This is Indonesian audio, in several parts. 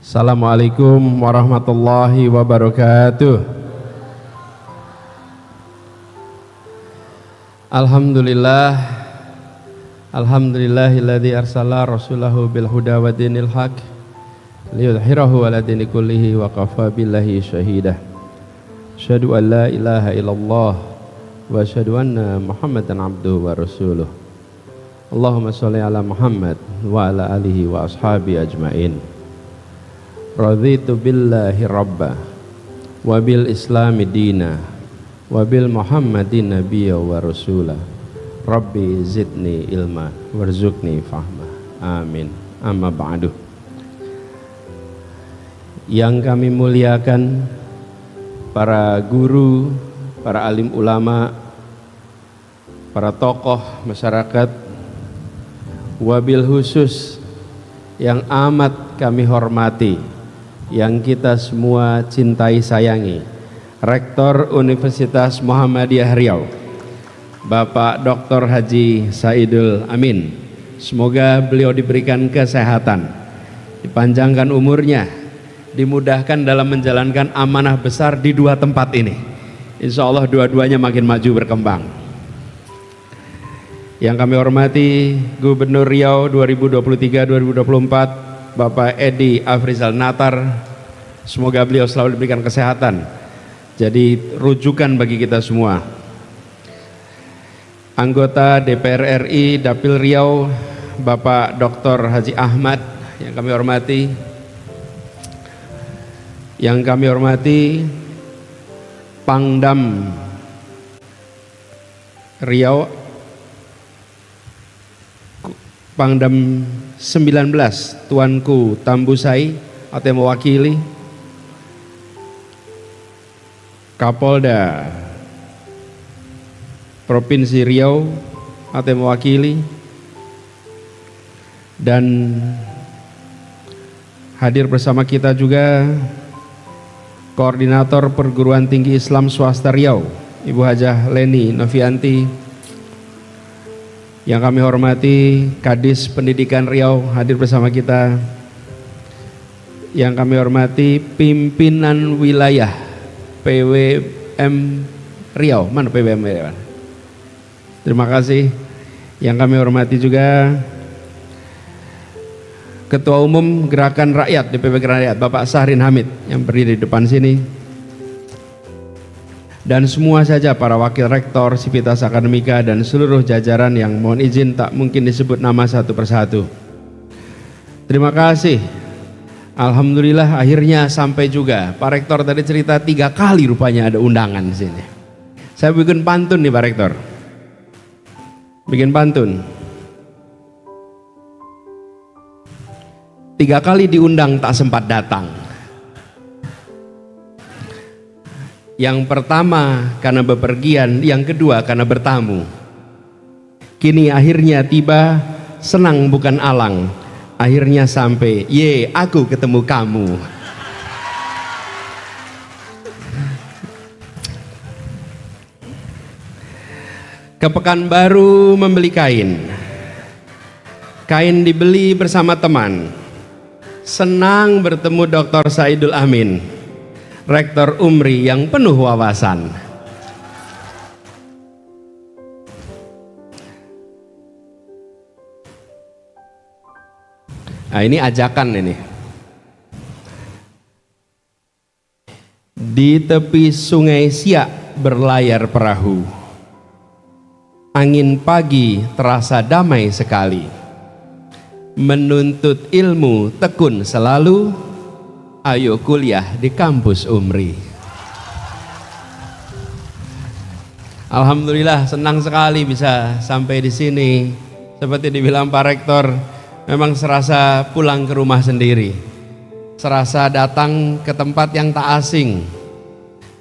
Assalamualaikum warahmatullahi wabarakatuh. Alhamdulillahilladzi arsala rasulahu bil huda wa dinil haq liyudhhirahu ala dini kullihi wa kafa billahi syahida. Asyhadu an la ilaha illallah wa asyhadu anna Muhammadan abduhu wa rasuluh. Allahumma sholli ala Muhammad wa ala alihi wa ashabi ajmain. Raditu billahi rabba wa bil islami dina wa bil muhammadin nabiyya wa rasula. Rabbi zidni ilma warzuqni fahma. Amin. Amma ba'du. Yang kami muliakan para guru, para alim ulama, para tokoh masyarakat, wabil khusus yang amat kami hormati, yang kita semua cintai sayangi, Rektor Universitas Muhammadiyah Riau, Bapak Dr. Haji Saidul Amin. Semoga beliau diberikan kesehatan, dipanjangkan umurnya, dimudahkan dalam menjalankan amanah besar di dua tempat ini. Insya Allah dua-duanya makin maju berkembang. Yang kami hormati Gubernur Riau 2023-2024 Bapak Edi Afrizal Natar, semoga beliau selalu diberikan kesehatan, jadi rujukan bagi kita semua. Anggota DPR RI Dapil Riau Bapak Dr. Haji Ahmad yang kami hormati. Yang kami hormati Pangdam Riau, Pangdam 19 Tuanku Tambusai atau mewakili, Kapolda Provinsi Riau atau mewakili, dan hadir bersama kita juga Koordinator Perguruan Tinggi Islam Swasta Riau Ibu Hajah Leni Novianti. Yang kami hormati Kadis Pendidikan Riau hadir bersama kita. Yang kami hormati pimpinan wilayah PWM Riau. Mana PWM Riau? Terima kasih. Yang kami hormati juga Ketua Umum Gerakan Rakyat DPP Gerakan Rakyat Bapak Sahrin Hamid yang berdiri di depan sini. Dan semua saja para wakil rektor, sivitas akademika, dan seluruh jajaran yang mohon izin tak mungkin disebut nama satu persatu. Terima kasih. Alhamdulillah akhirnya sampai juga. Pak Rektor tadi cerita 3 kali rupanya ada undangan di sini. Saya bikin pantun nih Pak Rektor. Bikin pantun. 3 kali diundang tak sempat datang. Yang pertama karena bepergian, yang kedua karena bertamu. Kini akhirnya tiba, senang bukan alang. Akhirnya sampai, ye aku ketemu kamu. Ke Pekanbaru membeli kain. Kain dibeli bersama teman. Senang bertemu Dr. Saidul Amin, Rektor Umri yang penuh wawasan. Nah ini ajakan ini. Di tepi sungai Siak berlayar perahu. Angin pagi terasa damai sekali. Menuntut ilmu tekun selalu. Ayo kuliah di kampus Umri. Alhamdulillah senang sekali bisa sampai di sini. Seperti dibilang Pak Rektor, memang serasa pulang ke rumah sendiri. Serasa datang ke tempat yang tak asing.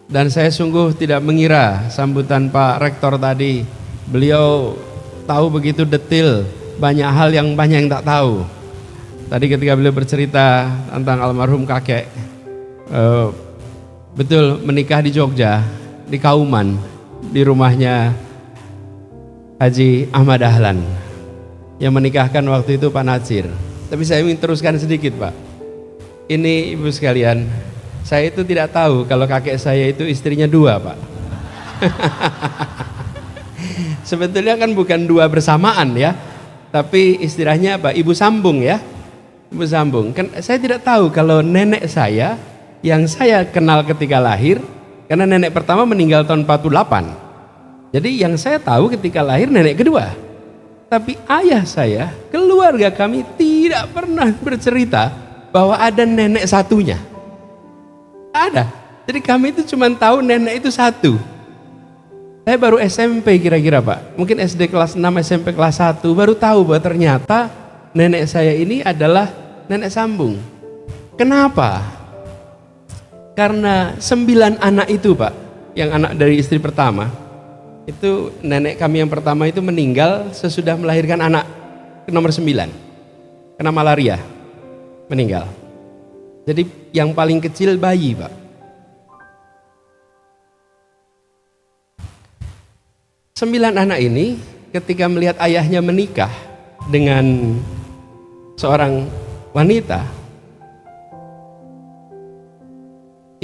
Dan saya sungguh tidak mengira sambutan Pak Rektor tadi. Beliau tahu begitu detail, banyak hal yang banyak yang tak tahu. Tadi ketika beliau bercerita tentang almarhum kakek, betul menikah di Jogja, di Kauman, di rumahnya Haji Ahmad Dahlan. Yang menikahkan waktu itu Pak Natsir. Tapi saya ingin teruskan sedikit Pak. Ini ibu sekalian, saya itu tidak tahu kalau kakek saya itu istrinya dua, Pak. Sebetulnya kan bukan dua bersamaan ya, tapi istilahnya apa? Ibu sambung ya, ibu sambung. Kan saya tidak tahu kalau nenek saya yang saya kenal ketika lahir, karena nenek pertama meninggal tahun 48. Jadi yang saya tahu ketika lahir nenek kedua. Tapi ayah saya, keluarga kami tidak pernah bercerita bahwa ada nenek satunya. Ada. Jadi kami itu cuma tahu nenek itu satu. Saya baru SMP kira-kira Pak. Mungkin SD kelas 6, SMP kelas 1 baru tahu bahwa ternyata nenek saya ini adalah nenek sambung. Kenapa? Karena 9 anak itu Pak, yang anak dari istri pertama, itu nenek kami yang pertama itu meninggal sesudah melahirkan anak nomor 9. Kena malaria. Meninggal. Jadi yang paling kecil bayi Pak. 9 anak ini ketika melihat ayahnya menikah dengan seorang wanita,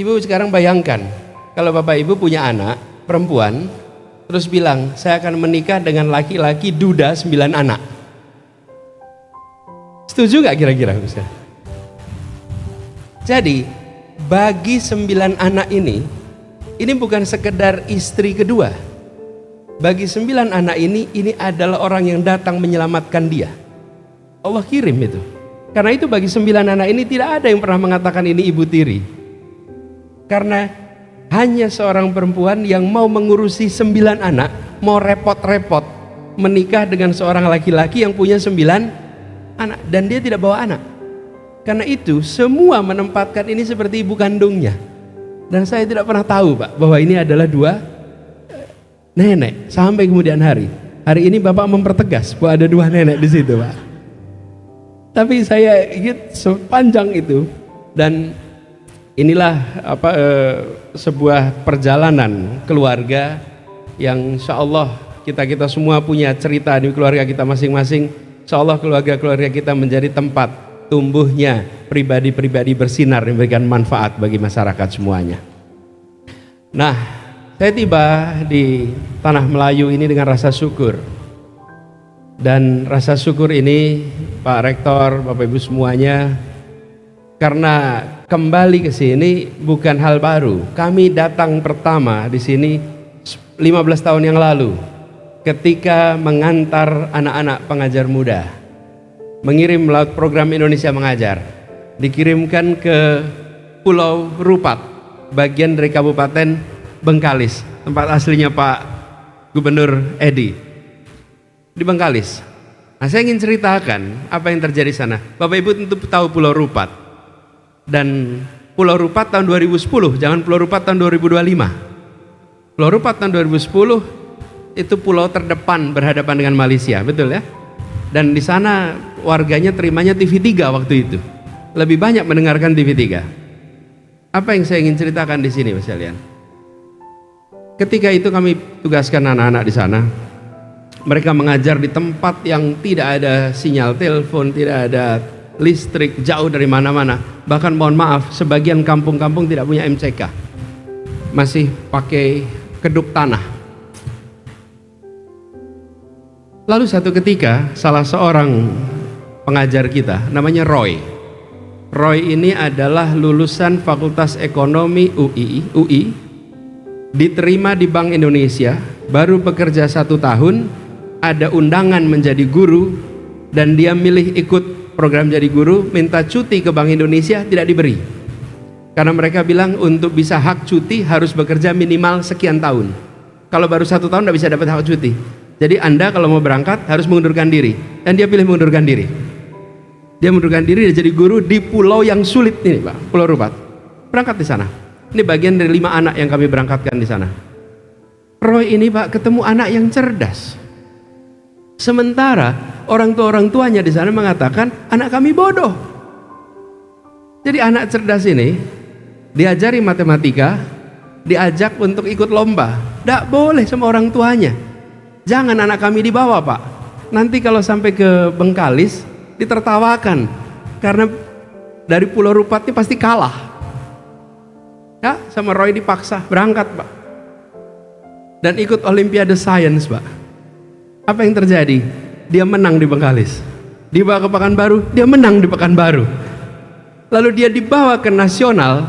ibu sekarang bayangkan kalau bapak ibu punya anak perempuan terus bilang saya akan menikah dengan laki-laki duda 9 anak. Setuju gak kira-kira Ustaz? Jadi bagi 9 anak ini bukan sekedar istri kedua. Bagi 9 anak ini adalah orang yang datang menyelamatkan dia. Allah kirim itu. Karena itu bagi 9 anak ini tidak ada yang pernah mengatakan ini ibu tiri. Karena hanya seorang perempuan yang mau mengurusi 9 anak, mau repot-repot menikah dengan seorang laki-laki yang punya 9 anak dan dia tidak bawa anak. Karena itu semua menempatkan ini seperti ibu kandungnya. Dan saya tidak pernah tahu Pak bahwa ini adalah 2 nenek sampai kemudian hari. Hari ini Bapak mempertegas bahwa ada 2 nenek di situ Pak. Tapi saya ingat sepanjang itu dan inilah sebuah perjalanan keluarga yang insya Allah kita semua punya cerita di keluarga kita masing-masing. Insya Allah keluarga-keluarga kita menjadi tempat tumbuhnya pribadi-pribadi bersinar yang memberikan manfaat bagi masyarakat semuanya. Nah, saya tiba di tanah Melayu ini dengan rasa syukur. Dan rasa syukur ini Pak Rektor, Bapak Ibu semuanya, karena kembali ke sini bukan hal baru. Kami datang pertama di sini 15 tahun yang lalu ketika mengantar anak-anak pengajar muda, mengirim melalui program Indonesia Mengajar, dikirimkan ke Pulau Rupat, bagian dari Kabupaten Bengkalis, tempat aslinya Pak Gubernur Edi, di Bengkalis. Nah, saya ingin ceritakan apa yang terjadi di sana. Bapak Ibu tentu tahu Pulau Rupat. Dan Pulau Rupat tahun 2010, jangan Pulau Rupat tahun 2025. Pulau Rupat tahun 2010 itu pulau terdepan berhadapan dengan Malaysia, betul ya? Dan di sana warganya terimanya TV3 waktu itu. Lebih banyak mendengarkan TV3. Apa yang saya ingin ceritakan di sini, Mas sekalian? Ketika itu kami tugaskan anak-anak di sana. Mereka mengajar di tempat yang tidak ada sinyal telepon, tidak ada listrik, jauh dari mana-mana. Bahkan mohon maaf, sebagian kampung-kampung tidak punya MCK. Masih pakai keduk tanah. Lalu satu ketika salah seorang pengajar kita namanya Roy. Roy ini adalah lulusan Fakultas Ekonomi UI, diterima di Bank Indonesia, baru bekerja 1 tahun, ada undangan menjadi guru dan dia milih ikut program jadi guru, minta cuti ke Bank Indonesia, tidak diberi. Karena mereka bilang untuk bisa hak cuti harus bekerja minimal sekian tahun. Kalau baru 1 tahun tidak bisa dapat hak cuti. Jadi Anda kalau mau berangkat harus mengundurkan diri. Dan dia pilih mengundurkan diri. Dia mengundurkan diri dan jadi guru di pulau yang sulit ini Pak, Pulau Rupat. Berangkat di sana. Ini bagian dari 5 anak yang kami berangkatkan di sana. Roy ini Pak ketemu anak yang cerdas. Sementara orang tuanya di sana mengatakan anak kami bodoh. Jadi anak cerdas ini diajari matematika, diajak untuk ikut lomba. Tidak boleh sama orang tuanya. Jangan anak kami dibawa Pak. Nanti kalau sampai ke Bengkalis ditertawakan karena dari Pulau Rupat ini pasti kalah. Ya, sama Roy dipaksa berangkat, Pak. Dan ikut Olimpiade Science, Pak. Apa yang terjadi? Dia menang di Bengkalis. Dibawa ke Pekanbaru, dia menang di Pekanbaru. Lalu dia dibawa ke nasional,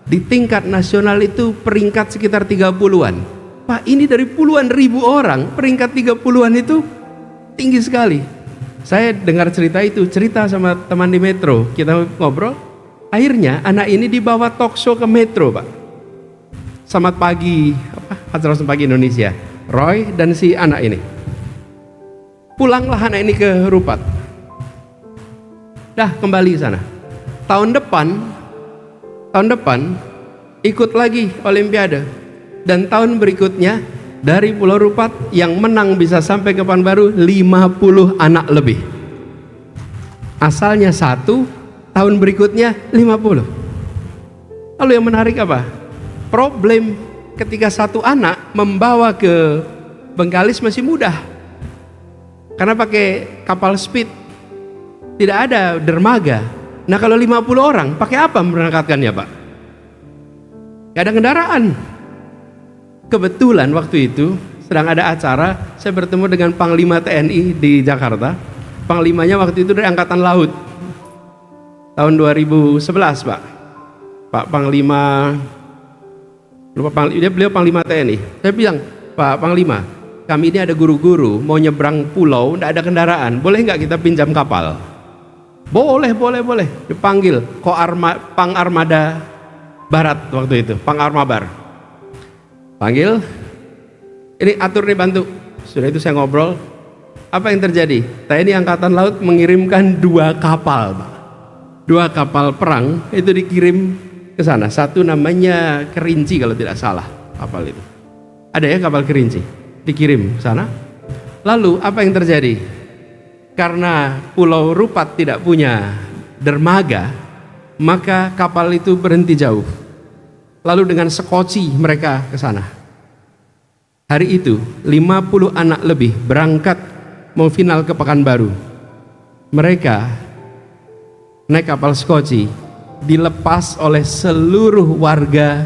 di tingkat nasional itu peringkat sekitar 30-an. Pak, ini dari puluhan ribu orang, peringkat 30-an itu tinggi sekali. Saya dengar cerita sama teman di Metro, kita ngobrol. Akhirnya anak ini dibawa talk show ke Metro, Pak. Selamat pagi, acara Selamat Pagi Indonesia. Roy dan si anak ini. Pulanglah anak ini ke Rupat. Dah kembali sana. Tahun depan ikut lagi Olimpiade. Dan tahun berikutnya dari Pulau Rupat yang menang bisa sampai ke Pekanbaru 50 anak lebih. Asalnya 1, tahun berikutnya 50. Lalu yang menarik apa? Problem ketika 1 anak membawa ke Bengkalis masih mudah. Karena pakai kapal speed, tidak ada dermaga. Nah kalau 50 orang, pakai apa memberangkatkannya, Pak? Gak ada kendaraan. Kebetulan waktu itu sedang ada acara, saya bertemu dengan Panglima TNI di Jakarta. Panglimanya waktu itu dari Angkatan Laut. Tahun 2011, Pak. Pak Panglima, beliau Panglima TNI. Saya bilang, Pak Panglima, kami ini ada guru-guru mau nyebrang pulau, tidak ada kendaraan, boleh nggak kita pinjam kapal? Boleh. Dipanggil Pang Armada Barat waktu itu, Pang Armabar. Panggil, ini atur nih, bantu. Sudah itu saya ngobrol, apa yang terjadi? TNI Angkatan Laut mengirimkan 2 kapal, Pak. 2 kapal perang itu dikirim ke sana. Satu namanya Kerinci kalau tidak salah, kapal itu. Ada ya kapal Kerinci, dikirim ke sana. Lalu apa yang terjadi? Karena Pulau Rupat tidak punya dermaga, maka kapal itu berhenti jauh. Lalu dengan sekoci mereka ke sana. Hari itu 50 anak lebih berangkat mau final ke Pekanbaru. Mereka naik kapal sekoci, dilepas oleh seluruh warga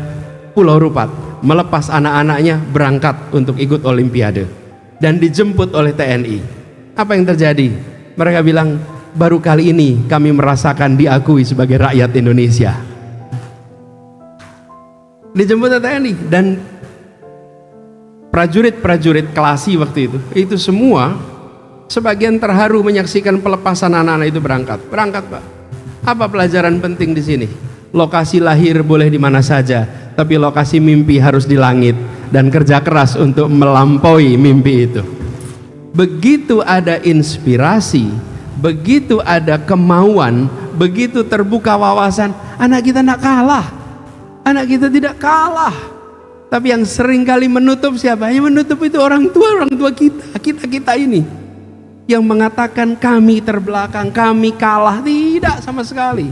Pulau Rupat, melepas anak-anaknya berangkat untuk ikut Olimpiade dan dijemput oleh TNI. Apa yang terjadi? Mereka bilang, baru kali ini kami merasakan diakui sebagai rakyat Indonesia. Dijemput oleh TNI dan prajurit-prajurit Kelasi waktu itu semua sebagian terharu menyaksikan pelepasan anak-anak itu berangkat, Pak. Apa pelajaran penting di sini? Lokasi lahir boleh di mana saja, tapi lokasi mimpi harus di langit, dan kerja keras untuk melampaui mimpi itu. Begitu ada inspirasi, begitu ada kemauan, begitu terbuka wawasan, anak kita tidak kalah. Anak kita tidak kalah. Tapi yang sering kali menutup siapa? Yang menutup itu orang tua kita ini. Yang mengatakan kami terbelakang, kami kalah. Tidak sama sekali.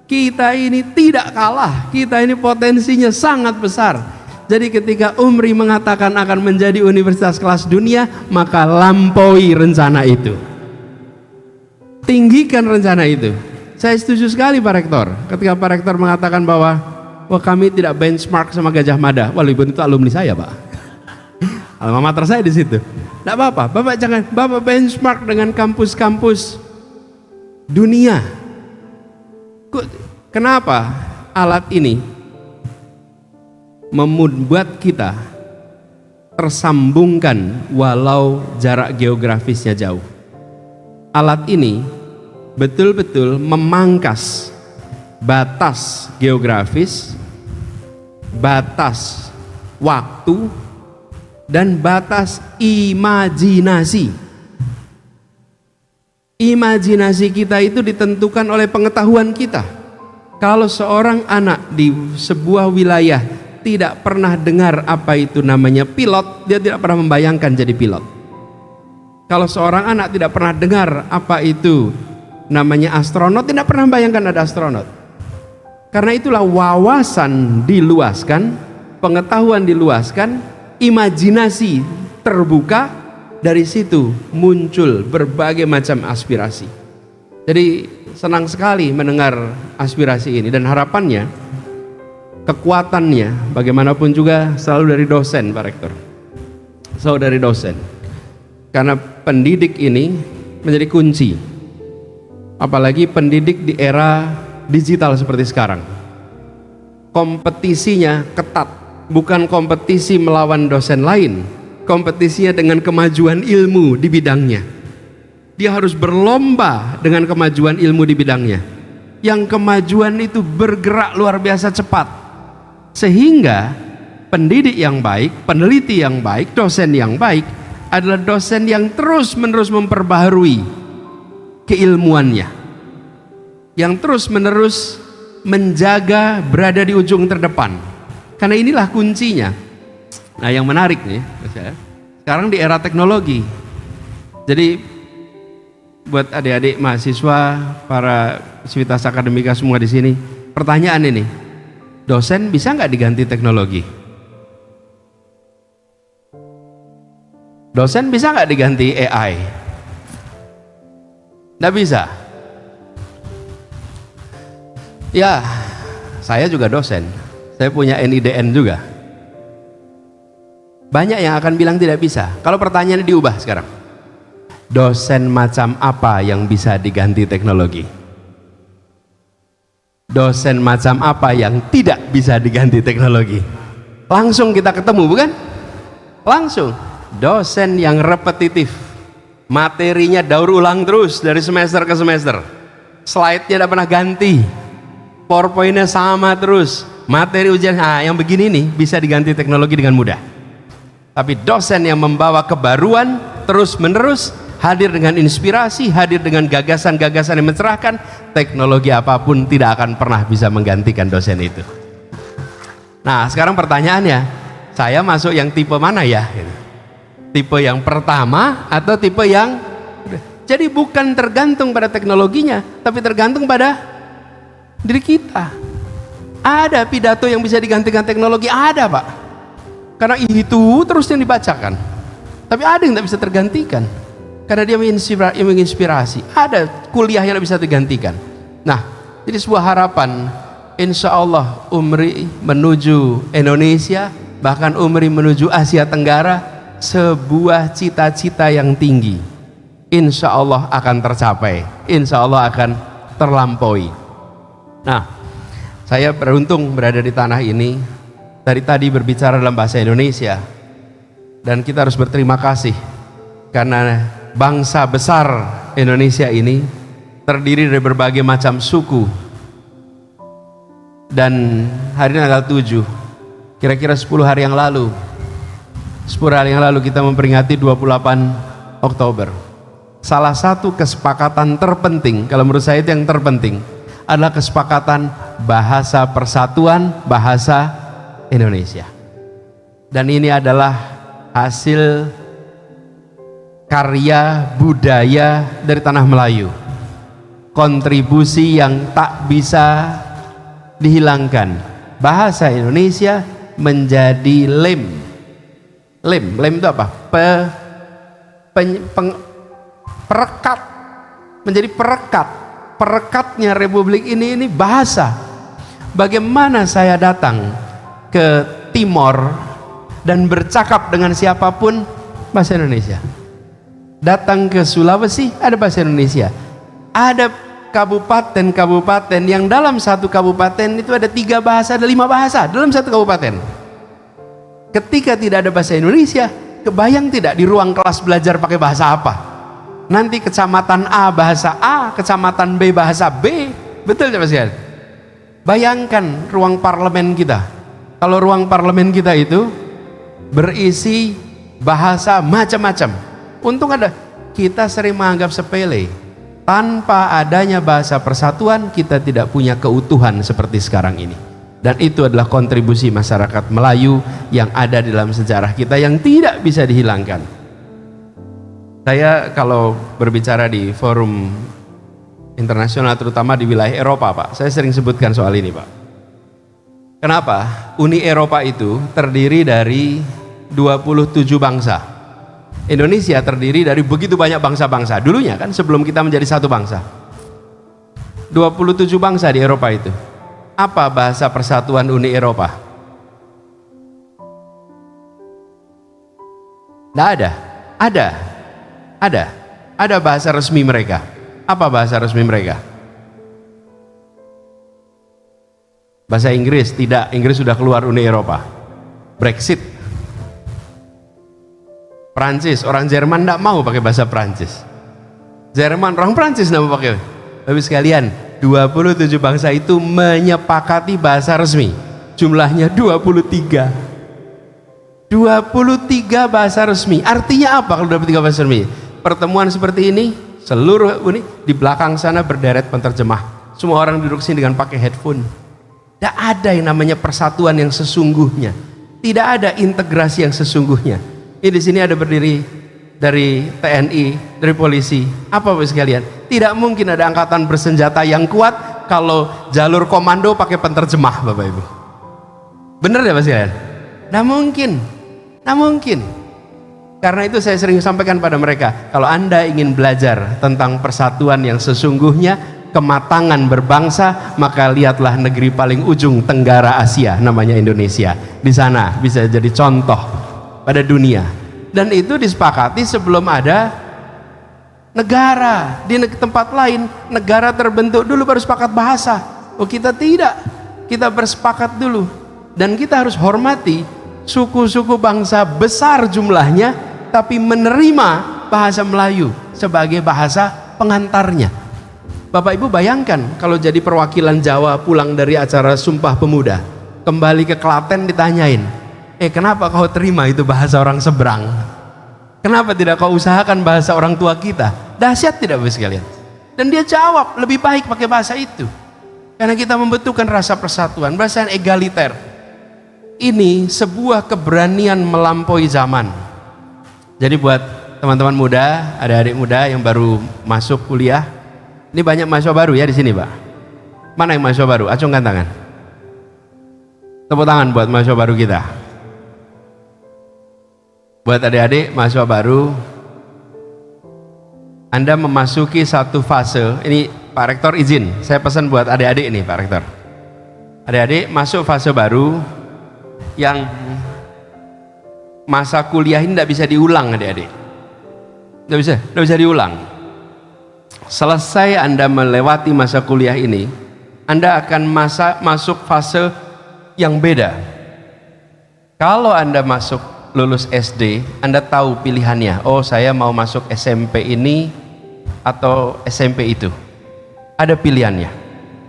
Kita ini tidak kalah. Kita ini potensinya sangat besar. Jadi ketika Umri mengatakan akan menjadi universitas kelas dunia, maka lampaui rencana itu. Tinggikan rencana itu. Saya setuju sekali Pak Rektor. Ketika Pak Rektor mengatakan bahwa wah kami tidak benchmark sama Gajah Mada. Walaupun itu alumni saya, Pak. Alma mater saya di situ. Tidak apa-apa, Bapak benchmark dengan kampus-kampus dunia. Kenapa alat ini membuat kita tersambungkan walau jarak geografisnya jauh? Alat ini betul-betul memangkas batas geografis, batas waktu, dan batas imajinasi. Imajinasi kita itu ditentukan oleh pengetahuan kita. Kalau seorang anak di sebuah wilayah tidak pernah dengar apa itu namanya pilot, dia tidak pernah membayangkan jadi pilot. Kalau seorang anak tidak pernah dengar apa itu namanya astronot, tidak pernah membayangkan ada astronot. Karena itulah wawasan diluaskan, pengetahuan diluaskan, imajinasi terbuka, dari situ muncul berbagai macam aspirasi. Jadi senang sekali mendengar aspirasi ini, dan harapannya, kekuatannya bagaimanapun juga selalu dari dosen, Pak Rektor, selalu dari dosen, karena pendidik ini menjadi kunci, apalagi pendidik di era digital seperti sekarang. Kompetisinya ketat, bukan kompetisi melawan dosen lain, kompetisinya dengan kemajuan ilmu di bidangnya. Dia harus berlomba dengan kemajuan ilmu di bidangnya, yang kemajuan itu bergerak luar biasa cepat, sehingga pendidik yang baik, peneliti yang baik, dosen yang baik adalah dosen yang terus menerus memperbaharui keilmuannya, yang terus menerus menjaga berada di ujung terdepan, karena inilah kuncinya. Nah, yang menarik nih, sekarang di era teknologi, jadi buat adik-adik mahasiswa, para sivitas akademika semua di sini, pertanyaan ini, dosen bisa nggak diganti teknologi? Dosen bisa nggak diganti AI? Nggak bisa. Ya, saya juga dosen, saya punya NIDN juga. Banyak yang akan bilang tidak bisa. Kalau pertanyaannya diubah sekarang, dosen macam apa yang bisa diganti teknologi? Dosen macam apa yang tidak bisa diganti teknologi? Langsung kita ketemu, bukan? Langsung. Dosen yang repetitif, materinya daur ulang terus dari semester ke semester, slide-nya tidak pernah ganti, PowerPoint-nya sama terus, materi ujian, yang begini nih bisa diganti teknologi dengan mudah. Tapi dosen yang membawa kebaruan terus menerus, hadir dengan inspirasi, hadir dengan gagasan-gagasan yang mencerahkan, teknologi apapun tidak akan pernah bisa menggantikan dosen itu. Nah, sekarang pertanyaannya, saya masuk yang tipe mana ya? Tipe yang pertama atau tipe yang... Jadi bukan tergantung pada teknologinya, tapi tergantung pada diri kita. Ada pidato yang bisa digantikan teknologi, ada Pak, karena itu terus yang dibacakan. Tapi ada yang tidak bisa tergantikan, karena dia menginspirasi. Ada kuliah yang tidak bisa digantikan. Nah, jadi sebuah harapan, insya Allah Umri menuju Indonesia, bahkan Umri menuju Asia Tenggara, sebuah cita-cita yang tinggi, insya Allah akan tercapai, insya Allah akan terlampaui. Nah, saya beruntung berada di tanah ini, dari tadi berbicara dalam bahasa Indonesia, dan kita harus berterima kasih karena bangsa besar Indonesia ini terdiri dari berbagai macam suku. Dan hari ini tanggal 7, kira-kira 10 hari yang lalu kita memperingati 28 Oktober. Salah satu kesepakatan terpenting, kalau menurut saya itu yang terpenting, adalah kesepakatan bahasa persatuan, bahasa Indonesia. Dan ini adalah hasil karya budaya dari tanah Melayu, kontribusi yang tak bisa dihilangkan. Bahasa Indonesia menjadi lem itu apa? Perekat, menjadi perekatnya Republik ini bahasa. Bagaimana saya datang ke Timor dan bercakap dengan siapapun, bahasa Indonesia. Datang ke Sulawesi, ada bahasa Indonesia. Ada kabupaten-kabupaten yang dalam satu kabupaten itu ada 3 bahasa, ada 5 bahasa dalam satu kabupaten. Ketika tidak ada bahasa Indonesia, kebayang tidak di ruang kelas belajar pakai bahasa apa? Nanti kecamatan A bahasa A, kecamatan B bahasa B. Betul tidak Mas? Bayangkan ruang parlemen kita. Kalau ruang parlemen kita itu berisi bahasa macam-macam. Untung ada, kita sering menganggap sepele. Tanpa adanya bahasa persatuan, kita tidak punya keutuhan seperti sekarang ini. Dan itu adalah kontribusi masyarakat Melayu yang ada di dalam sejarah kita yang tidak bisa dihilangkan. Saya kalau berbicara di forum internasional, terutama di wilayah Eropa Pak, saya sering sebutkan soal ini Pak. Kenapa? Uni Eropa itu terdiri dari 27 bangsa. Indonesia terdiri dari begitu banyak bangsa-bangsa. Dulunya kan sebelum kita menjadi satu bangsa. 27 bangsa di Eropa itu. Apa bahasa persatuan Uni Eropa? Tidak ada. Ada bahasa resmi mereka. Apa bahasa resmi mereka? Bahasa Inggris? Tidak, Inggris sudah keluar Uni Eropa. Brexit. Prancis, orang Jerman tidak mau pakai bahasa Prancis. Jerman, orang Prancis tidak mau pakai. Tapi sekalian, 27 bangsa itu menyepakati bahasa resmi. Jumlahnya 23. 23 bahasa resmi. Artinya apa kalau 23 bahasa resmi? Pertemuan seperti ini, seluruh Uni, di belakang sana berderet penterjemah. Semua orang duduk sini dengan pakai headphone. Tidak ada yang namanya persatuan yang sesungguhnya. Tidak ada integrasi yang sesungguhnya. Ini di sini ada berdiri dari TNI, dari polisi. Apa Bapak sekalian? Tidak mungkin ada angkatan bersenjata yang kuat kalau jalur komando pakai penterjemah, Bapak Ibu. Benar ya Bapak sekalian? Tidak mungkin. Tidak mungkin. Karena itu saya sering sampaikan pada mereka, kalau Anda ingin belajar tentang persatuan yang sesungguhnya, kematangan berbangsa, maka lihatlah negeri paling ujung Tenggara Asia, namanya Indonesia. Di sana bisa jadi contoh pada dunia. Dan itu disepakati sebelum ada negara. Di tempat lain negara terbentuk dulu baru sepakat bahasa. Oh, kita tidak. Kita bersepakat dulu. Dan kita harus hormati suku-suku bangsa besar jumlahnya, tapi menerima bahasa Melayu sebagai bahasa pengantarnya. Bapak Ibu bayangkan kalau jadi perwakilan Jawa pulang dari acara Sumpah Pemuda, kembali ke Klaten ditanyain, kenapa kau terima itu bahasa orang seberang? Kenapa tidak kau usahakan bahasa orang tua kita? Dahsyat tidak Bapak sekalian? Dan dia jawab, lebih baik pakai bahasa itu. Karena kita membutuhkan rasa persatuan, bahasa yang egaliter. Ini sebuah keberanian melampaui zaman. Jadi buat teman-teman muda, adik-adik muda yang baru masuk kuliah, ini banyak mahasiswa baru ya di sini, Pak. Mana yang mahasiswa baru? Acungkan tangan. Tepuk tangan buat mahasiswa baru kita. Buat adik-adik mahasiswa baru, Anda memasuki satu fase. Ini Pak Rektor izin, saya pesan buat adik-adik ini, Pak Rektor. Adik-adik masuk fase baru yang masa kuliah ini tidak bisa diulang, adik-adik. Tidak bisa diulang. Selesai Anda melewati masa kuliah ini, Anda akan masuk fase yang beda. Kalau Anda lulus SD, Anda tahu pilihannya. Oh, saya mau masuk SMP ini atau SMP itu. Ada pilihannya.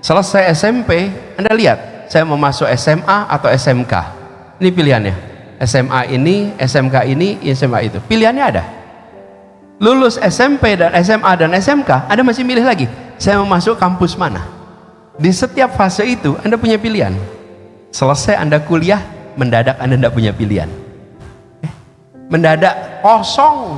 Selesai SMP, Anda lihat, saya mau masuk SMA atau SMK. Ini pilihannya. SMA ini, SMK ini, SMA itu. Pilihannya ada. Lulus SMP dan SMA dan SMK, Anda masih milih lagi. Saya mau masuk kampus mana? Di setiap fase itu, Anda punya pilihan. Selesai Anda kuliah, mendadak Anda tidak punya pilihan. Mendadak kosong.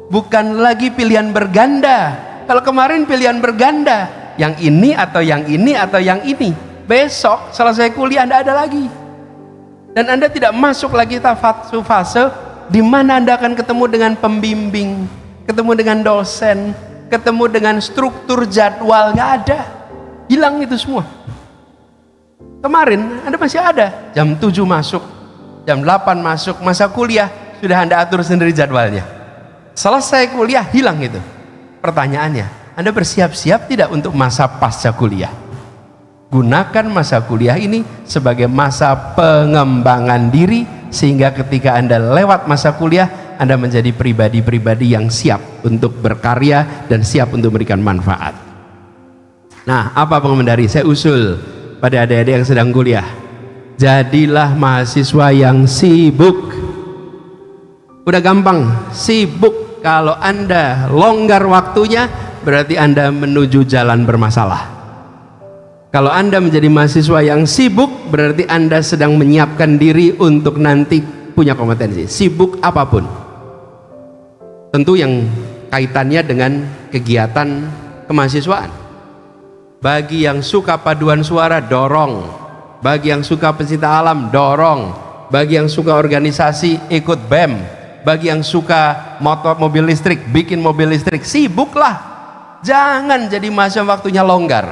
Bukan lagi pilihan berganda. Kalau kemarin pilihan berganda, yang ini atau yang ini atau yang ini. Besok selesai kuliah Anda ada lagi. Dan Anda tidak masuk lagi fase di mana Anda akan ketemu dengan pembimbing, ketemu dengan dosen, ketemu dengan struktur jadwal. Nggak ada, hilang itu semua. Kemarin Anda masih ada, jam 7 masuk, jam 8 masuk, masa kuliah sudah Anda atur sendiri jadwalnya. Selesai kuliah hilang itu. Pertanyaannya, Anda bersiap-siap tidak untuk masa pasca kuliah? Gunakan masa kuliah ini sebagai masa pengembangan diri, sehingga ketika Anda lewat masa kuliah, Anda menjadi pribadi-pribadi yang siap untuk berkarya dan siap untuk memberikan manfaat. Nah, apa pengemendari? Saya usul pada adik-adik yang sedang kuliah, jadilah mahasiswa yang sibuk. Udah gampang, sibuk. Kalau Anda longgar waktunya, berarti Anda menuju jalan bermasalah. Kalau Anda menjadi mahasiswa yang sibuk, berarti Anda sedang menyiapkan diri untuk nanti punya kompetensi. Sibuk apapun. Tentu yang kaitannya dengan kegiatan kemahasiswaan. Bagi yang suka paduan suara, dorong. Bagi yang suka pencinta alam, dorong. Bagi yang suka organisasi, ikut BEM. Bagi yang suka motor mobil listrik, bikin mobil listrik. Sibuklah. Jangan jadi mahasiswa waktunya longgar.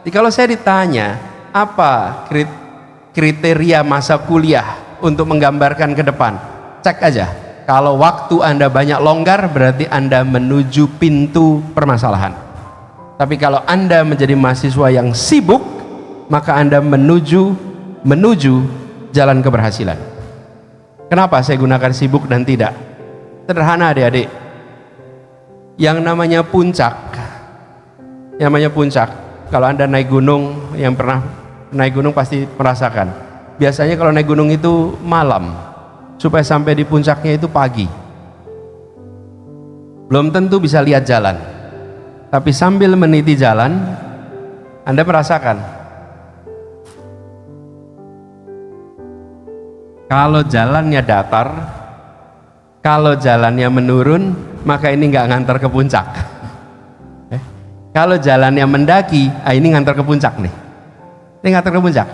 Jadi kalau saya ditanya apa kriteria masa kuliah untuk menggambarkan ke depan, cek aja. Kalau waktu Anda banyak longgar, berarti Anda menuju pintu permasalahan. Tapi kalau Anda menjadi mahasiswa yang sibuk, maka Anda menuju jalan keberhasilan. Kenapa saya gunakan sibuk dan tidak? Sederhana adik-adik. Yang namanya puncak, kalau Anda naik gunung, yang pernah naik gunung pasti merasakan. Biasanya kalau naik gunung itu malam, supaya sampai di puncaknya itu pagi. Belum tentu bisa lihat jalan, tapi sambil meniti jalan, Anda merasakan kalau jalannya datar, kalau jalannya menurun, maka ini nggak ngantar ke puncak. Kalau jalannya mendaki, ini ngantar ke puncak nih. Ini ngantar ke puncak.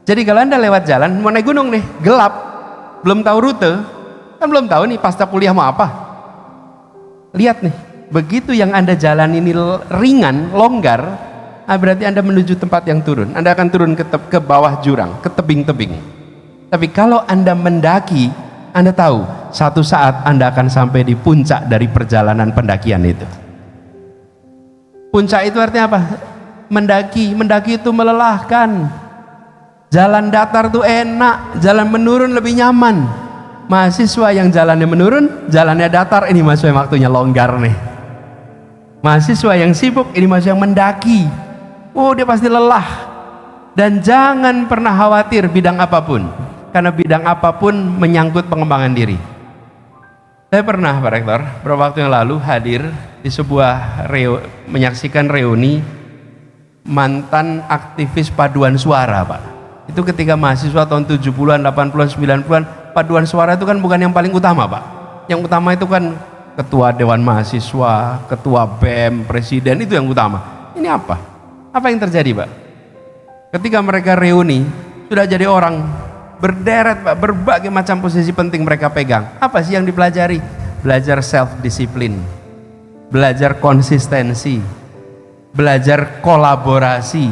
Jadi kalau Anda lewat jalan, mau naik gunung nih, gelap, belum tahu rute, kan belum tahu nih pasca kuliah mau apa. Lihat nih, begitu yang Anda jalan ini ringan, longgar, berarti Anda menuju tempat yang turun. Anda akan turun ke bawah jurang, ke tebing-tebing. Tapi kalau Anda mendaki, Anda tahu satu saat Anda akan sampai di puncak dari perjalanan pendakian itu. Puncak itu artinya apa? Mendaki itu melelahkan. Jalan datar itu enak, jalan menurun lebih nyaman. Mahasiswa yang jalannya menurun, jalannya datar, ini mahasiswa yang waktunya longgar nih. Mahasiswa yang sibuk, ini mahasiswa yang mendaki. Oh, dia pasti lelah. Dan jangan pernah khawatir bidang apapun, karena bidang apapun menyangkut pengembangan diri. Saya pernah, Pak Rektor, beberapa waktu yang lalu hadir di sebuah menyaksikan reuni mantan aktivis paduan suara, Pak. Itu ketika mahasiswa tahun 70-an, 80-an, 90-an, paduan suara itu kan bukan yang paling utama, Pak. Yang utama itu kan ketua dewan mahasiswa, ketua BEM, presiden, itu yang utama. Ini apa? Apa yang terjadi, Pak? Ketika mereka reuni, sudah jadi orang berderet, Pak, berbagai macam posisi penting mereka pegang. Apa sih yang dipelajari? Belajar self-disiplin, belajar konsistensi, belajar kolaborasi,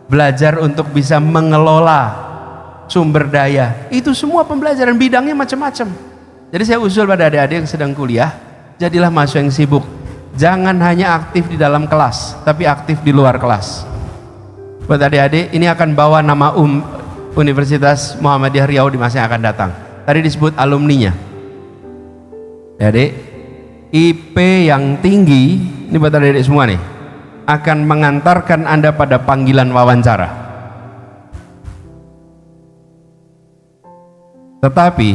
belajar untuk bisa mengelola sumber daya. Itu semua pembelajaran, bidangnya macam-macam. Jadi saya usul pada adik-adik yang sedang kuliah, jadilah mahasiswa yang sibuk. Jangan hanya aktif di dalam kelas, tapi aktif di luar kelas. Buat adik-adik, ini akan bawa nama Universitas Muhammadiyah Riau di masa yang akan datang. Tadi disebut alumninya. Jadi IP yang tinggi, ini buat adik-adik semua nih, akan mengantarkan Anda pada panggilan wawancara. Tetapi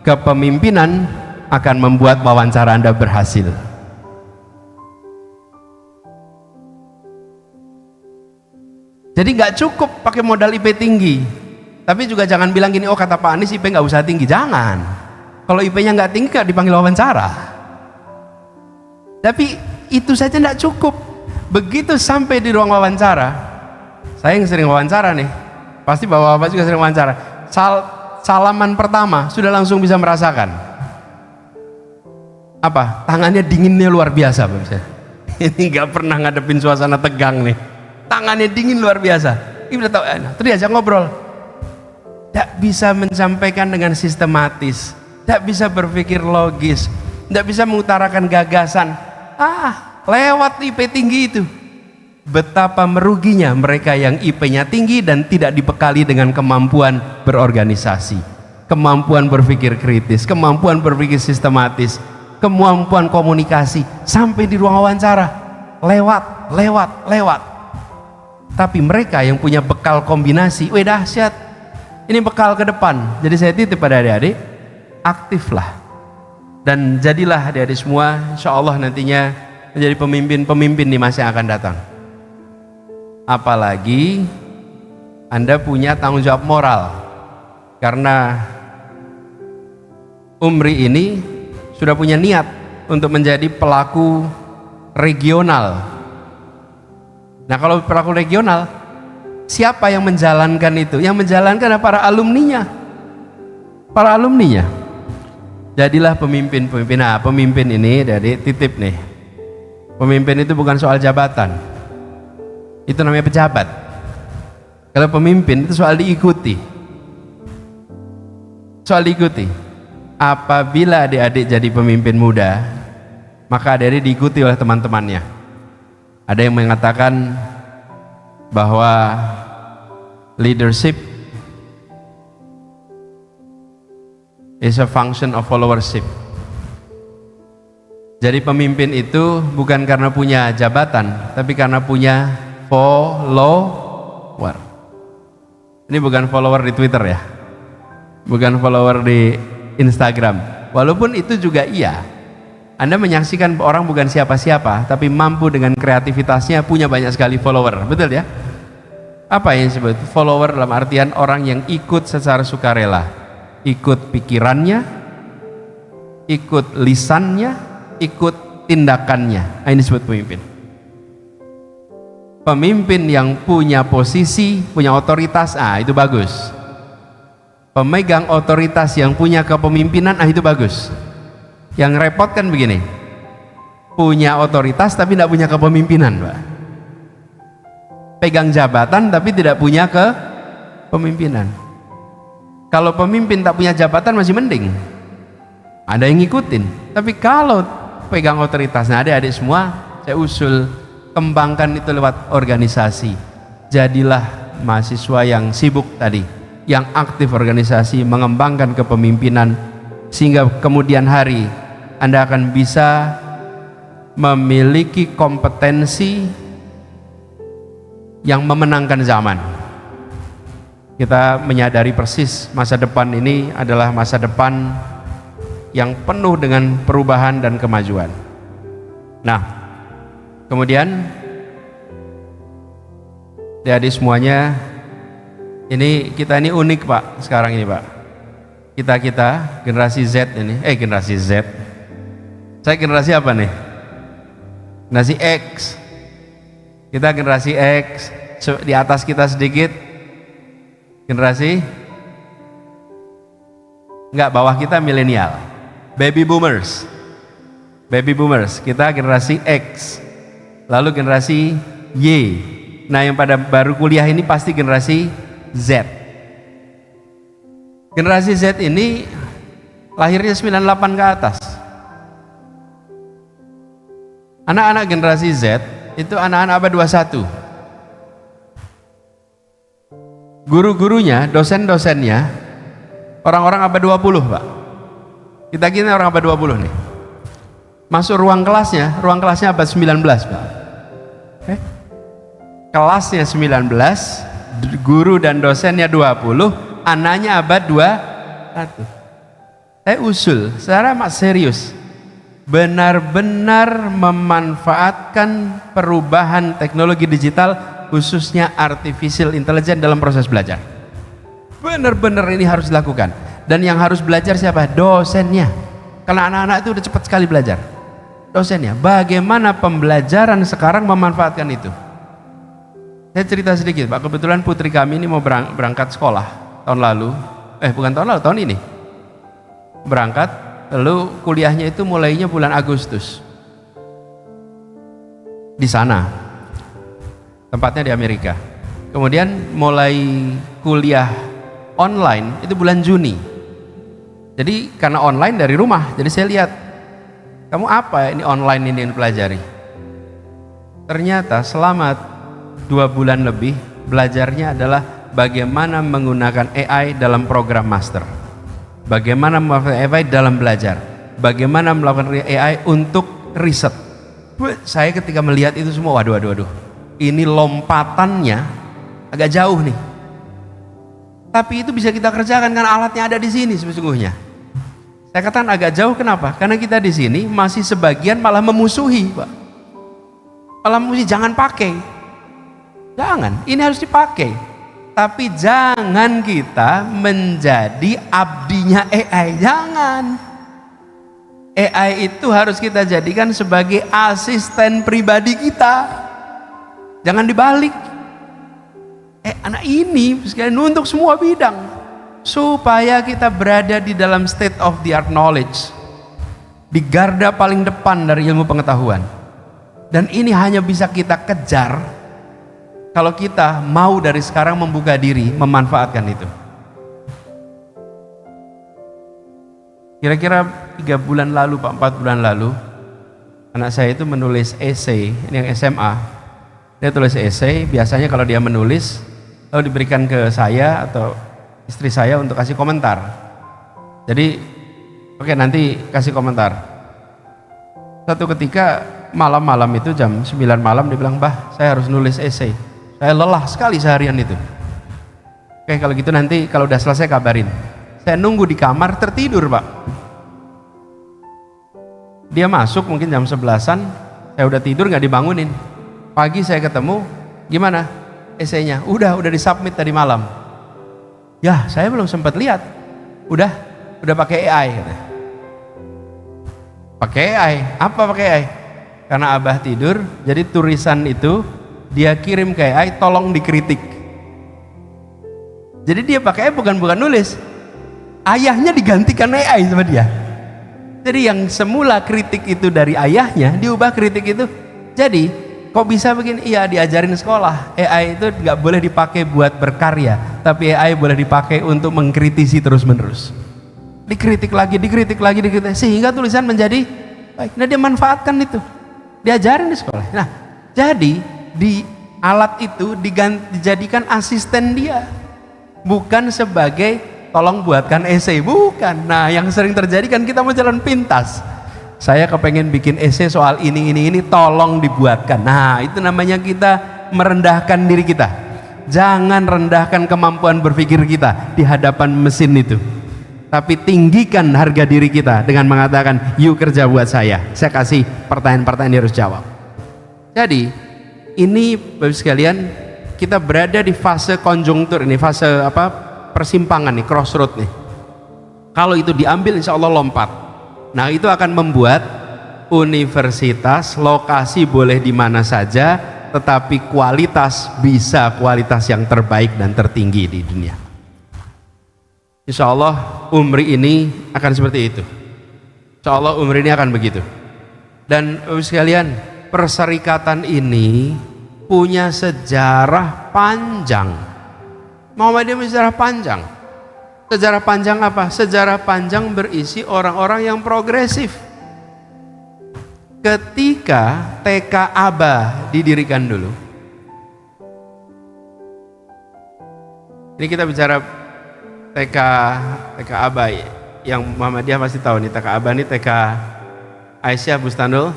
kepemimpinan akan membuat wawancara Anda berhasil. Jadi nggak cukup pakai modal IP tinggi. Tapi juga jangan bilang gini, oh kata Pak Anies IP nggak usah tinggi. Jangan. Kalau IP-nya nggak tinggi nggak dipanggil wawancara. Tapi itu saja nggak cukup. Begitu sampai di ruang wawancara, saya yang sering wawancara nih, pasti bapak-bapak juga sering wawancara. Salaman pertama sudah langsung bisa merasakan apa? Tangannya dinginnya luar biasa, Pak. Ini nggak pernah ngadepin suasana tegang nih. Tangannya dingin luar biasa. Ini udah tahu. Terus diajak ngobrol. Tidak bisa menyampaikan dengan sistematis, tidak bisa berpikir logis, tidak bisa mengutarakan gagasan. Lewat IP tinggi itu. Betapa meruginya mereka yang IP-nya tinggi dan tidak dibekali dengan kemampuan berorganisasi, kemampuan berpikir kritis, kemampuan berpikir sistematis, kemampuan komunikasi. Sampai di ruang wawancara, lewat. Tapi mereka yang punya bekal kombinasi, dahsyat. Ini bekal ke depan. Jadi saya titip pada adik-adik, aktiflah. Dan jadilah adik-adik semua, insya Allah nantinya menjadi pemimpin-pemimpin di masa yang akan datang. Apalagi Anda punya tanggung jawab moral. Karena Umri ini sudah punya niat untuk menjadi pelaku regional. Nah, kalau pelaku regional, siapa yang menjalankan itu? Yang menjalankan adalah para alumninya. Para alumninya. Jadilah pemimpin-pemimpin. Nah, pemimpin ini dari titip nih. Pemimpin itu bukan soal jabatan, itu namanya pejabat. Kalau pemimpin itu soal diikuti. Soal diikuti. Apabila adik-adik jadi pemimpin muda, maka adik-adik diikuti oleh teman-temannya. Ada yang mengatakan bahwa leadership is a function of followership. Jadi pemimpin itu bukan karena punya jabatan, tapi karena punya follower. Ini bukan follower di Twitter ya, bukan follower di Instagram. Walaupun itu juga iya. Anda menyaksikan orang bukan siapa-siapa, tapi mampu dengan kreativitasnya punya banyak sekali follower, betul ya? Apa yang disebut follower? Dalam artian orang yang ikut secara sukarela, ikut pikirannya, ikut lisannya, ikut tindakannya. Nah, ini disebut pemimpin. Pemimpin yang punya posisi, punya otoritas, itu bagus. Pemegang otoritas yang punya kepemimpinan, itu bagus. Yang repot kan begini, punya otoritas tapi tidak punya kepemimpinan, Pak. Pegang jabatan tapi tidak punya kepemimpinan. Kalau pemimpin tak punya jabatan masih mending, ada yang ngikutin. Tapi kalau pegang otoritas, nah adik-adik semua saya usul kembangkan itu lewat organisasi. Jadilah mahasiswa yang sibuk tadi, yang aktif organisasi, mengembangkan kepemimpinan, sehingga kemudian hari Anda akan bisa memiliki kompetensi yang memenangkan zaman. Kita menyadari persis masa depan ini adalah masa depan yang penuh dengan perubahan dan kemajuan. Nah, kemudian adik-adik semuanya, kita ini unik Pak sekarang ini Pak. Kita generasi Z ini, generasi Z. Saya generasi apa nih? Generasi X. Kita generasi X. Di atas kita sedikit generasi enggak, bawah kita milenial. Baby boomers. Baby boomers, kita generasi X. Lalu generasi Y. Nah, yang pada baru kuliah ini pasti generasi Z. Generasi Z ini lahirnya 98 ke atas. Anak-anak generasi Z itu anak-anak abad 21. Guru-gurunya, dosen-dosennya orang-orang abad 20, Pak. Kita gini orang abad 20 nih. Masuk ruang kelasnya abad 19, Pak. Kelasnya 19, guru dan dosennya 20, anaknya abad 21. Saya usul secara serius, benar-benar memanfaatkan perubahan teknologi digital, khususnya artificial intelligence dalam proses belajar. Benar-benar ini harus dilakukan. Dan yang harus belajar siapa? Dosennya. Karena anak-anak itu udah cepat sekali belajar. Dosennya. Bagaimana pembelajaran sekarang memanfaatkan itu? Saya cerita sedikit Pak. Kebetulan putri kami ini mau berangkat sekolah tahun lalu. Bukan tahun lalu, tahun ini. Berangkat. Lalu kuliahnya itu mulainya bulan Agustus di sana, tempatnya di Amerika. Kemudian mulai kuliah online itu bulan Juni. Jadi karena online dari rumah, jadi saya lihat, kamu apa ini online ini yang pelajari? Ternyata selama 2 bulan lebih belajarnya adalah bagaimana menggunakan AI dalam program master, bagaimana melakukan AI dalam belajar, bagaimana melakukan AI untuk riset. Saya ketika melihat itu semua, waduh, ini lompatannya agak jauh nih. Tapi itu bisa kita kerjakan karena alatnya ada di sini sesungguhnya. Saya katakan agak jauh, kenapa? Karena kita di sini masih sebagian malah memusuhi, Pak. Malah memusuhi, jangan pakai. Jangan, ini harus dipakai. Tapi jangan kita menjadi abdinya AI, jangan. AI itu harus kita jadikan sebagai asisten pribadi kita. Jangan dibalik. Anak ini sekalian untuk semua bidang, supaya kita berada di dalam state of the art knowledge, di garda paling depan dari ilmu pengetahuan. Dan ini hanya bisa kita kejar kalau kita mau dari sekarang membuka diri memanfaatkan itu. Kira-kira 3 bulan lalu Pak, 4 bulan lalu, anak saya itu menulis esai, ini yang SMA. Dia tulis esai, biasanya kalau dia menulis lalu diberikan ke saya atau istri saya untuk kasih komentar. Jadi oke, nanti kasih komentar. Satu ketika malam-malam itu jam 9 malam dia bilang, "Bah, saya harus nulis esai. Saya lelah sekali seharian itu." Oke, kalau gitu nanti kalau udah selesai kabarin. Saya nunggu di kamar, tertidur Pak. Dia masuk mungkin jam 11-an, saya udah tidur nggak dibangunin. Pagi saya ketemu, "Gimana esainya?" Udah disubmit tadi malam." "Ya, saya belum sempat lihat." Udah pakai AI katanya. Pakai AI, apa pakai AI? Karena Abah tidur, jadi tulisan itu dia kirim ke AI, tolong dikritik. Jadi dia pakai AI bukan nulis, ayahnya digantikan AI sama dia. Jadi yang semula kritik itu dari ayahnya diubah kritik itu. Jadi kok bisa begini? Iya, diajarin sekolah. AI itu nggak boleh dipakai buat berkarya, tapi AI boleh dipakai untuk mengkritisi terus-menerus. Dikritik lagi, sehingga tulisan menjadi baik. Nah, dia manfaatkan itu, diajarin di sekolah. Nah, jadi di alat itu dijadikan asisten dia, bukan sebagai tolong buatkan esai, bukan. Nah, yang sering terjadi kan kita mau jalan pintas. Saya kepengen bikin esai soal ini, tolong dibuatkan. Nah, itu namanya kita merendahkan diri kita. Jangan rendahkan kemampuan berpikir kita di hadapan mesin itu. Tapi tinggikan harga diri kita dengan mengatakan, "Yuk kerja buat saya kasih pertanyaan-pertanyaan yang harus jawab." Jadi ini Bapak sekalian, kita berada di fase konjunktur ini, fase persimpangan nih, crossroad nih. Kalau itu diambil insya Allah lompat. Nah, itu akan membuat universitas, lokasi boleh di mana saja, tetapi kualitas bisa kualitas yang terbaik dan tertinggi di dunia. Insya Allah umri ini akan seperti itu. Insya Allah umri ini akan begitu. Dan sekalian, perserikatan ini punya sejarah panjang. Muhammadiyah punya sejarah panjang. Sejarah panjang apa? Sejarah panjang berisi orang-orang yang progresif. Ketika TK Aba didirikan dulu, ini kita bicara TK Aba yang Muhammadiyah pasti tahu nih. TK Aba nih TK Aisyah Bustanul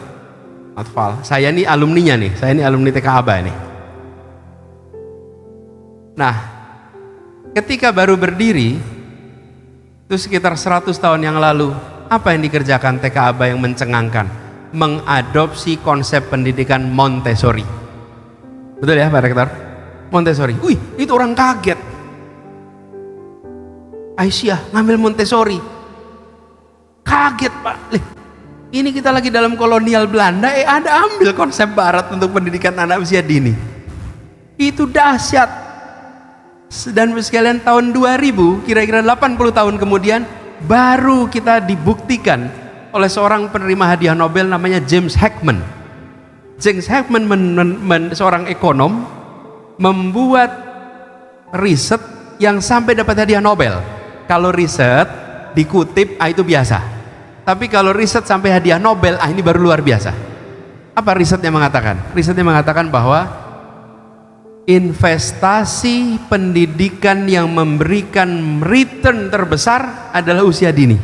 Atfal. Saya nih alumninya nih, saya ini alumni TK Aba nih. Nah, ketika baru berdiri itu sekitar 100 tahun yang lalu, apa yang dikerjakan TK Aba yang mencengangkan? Mengadopsi konsep pendidikan Montessori. Betul ya Pak Rektor? Montessori. Wih, itu orang kaget. Aisyah ngambil Montessori, kaget Pak. Ini kita lagi dalam kolonial Belanda, ada ambil konsep Barat untuk pendidikan anak usia dini. Itu dahsyat. Dan sekalian tahun 2000, kira-kira 80 tahun kemudian, baru kita dibuktikan oleh seorang penerima hadiah Nobel namanya James Heckman. James Heckman seorang ekonom, membuat riset yang sampai dapat hadiah Nobel. Kalau riset dikutip, itu biasa. Tapi kalau riset sampai hadiah Nobel, ini baru luar biasa. Apa risetnya mengatakan? Risetnya mengatakan bahwa investasi pendidikan yang memberikan return terbesar adalah usia dini.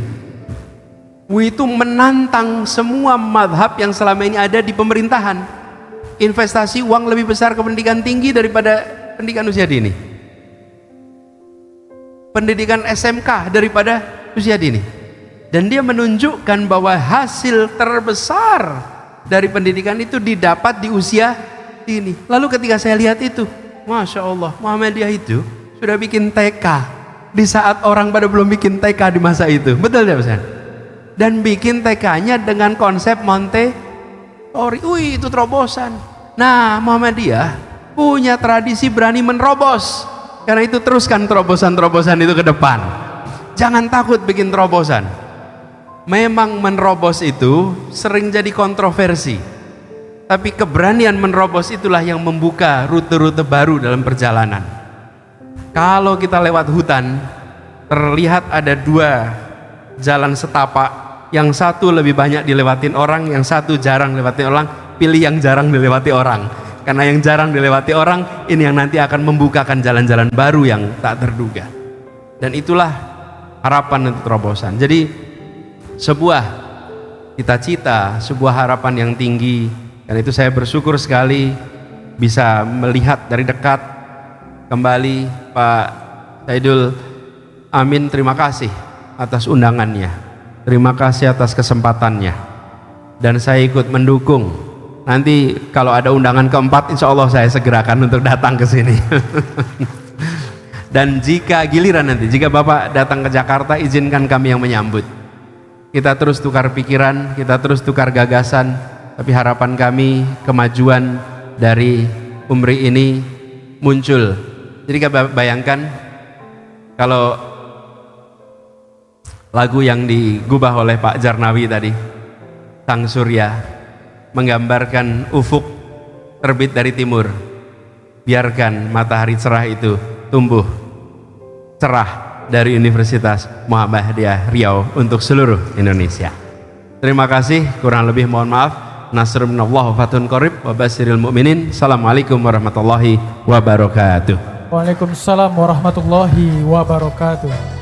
Itu menantang semua madhab yang selama ini ada di pemerintahan. Investasi uang lebih besar ke pendidikan tinggi daripada pendidikan usia dini. Pendidikan SMK daripada usia dini. Dan dia menunjukkan bahwa hasil terbesar dari pendidikan itu didapat di usia dini. Lalu ketika saya lihat itu, Masya Allah, Muhammadiyah itu sudah bikin TK di saat orang pada belum bikin TK di masa itu. Betul ya Ustaz? Dan bikin TK-nya dengan konsep Montessori. Wih, itu terobosan. Nah, Muhammadiyah punya tradisi berani menerobos. Karena itu teruskan terobosan-terobosan itu ke depan. Jangan takut bikin terobosan. Memang menerobos itu sering jadi kontroversi. tapi keberanian menerobos itulah yang membuka rute-rute baru dalam perjalanan. Kalau kita lewat hutan, terlihat ada dua jalan setapak, yang satu lebih banyak dilewatin orang, yang satu jarang dilewati orang. Pilih yang jarang dilewati orang, karena yang jarang dilewati orang ini yang nanti akan membukakan jalan-jalan baru yang tak terduga. Dan itulah harapan untuk terobosan. Jadi sebuah cita-cita, sebuah harapan yang tinggi. Dan itu saya bersyukur sekali bisa melihat dari dekat kembali Pak Saidul Amin. Terima kasih atas undangannya, terima kasih atas kesempatannya, dan saya ikut mendukung. Nanti kalau ada undangan keempat, insya Allah saya segerakan untuk datang ke sini. Dan jika giliran nanti, jika Bapak datang ke Jakarta, izinkan kami yang menyambut. Kita terus tukar pikiran, kita terus tukar gagasan, tapi harapan kami kemajuan dari Umri ini muncul. Jadi bayangkan kalau lagu yang digubah oleh Pak Jarnawi tadi, Sang Surya, menggambarkan ufuk terbit dari timur. Biarkan matahari cerah itu tumbuh cerah dari Universitas Muhammadiyah Riau untuk seluruh Indonesia. Terima kasih, kurang lebih mohon maaf. Nasrun minallah wa fathun qarib wa basyiril mu'minin. Assalamualaikum warahmatullahi wabarakatuh. Waalaikumsalam warahmatullahi wabarakatuh.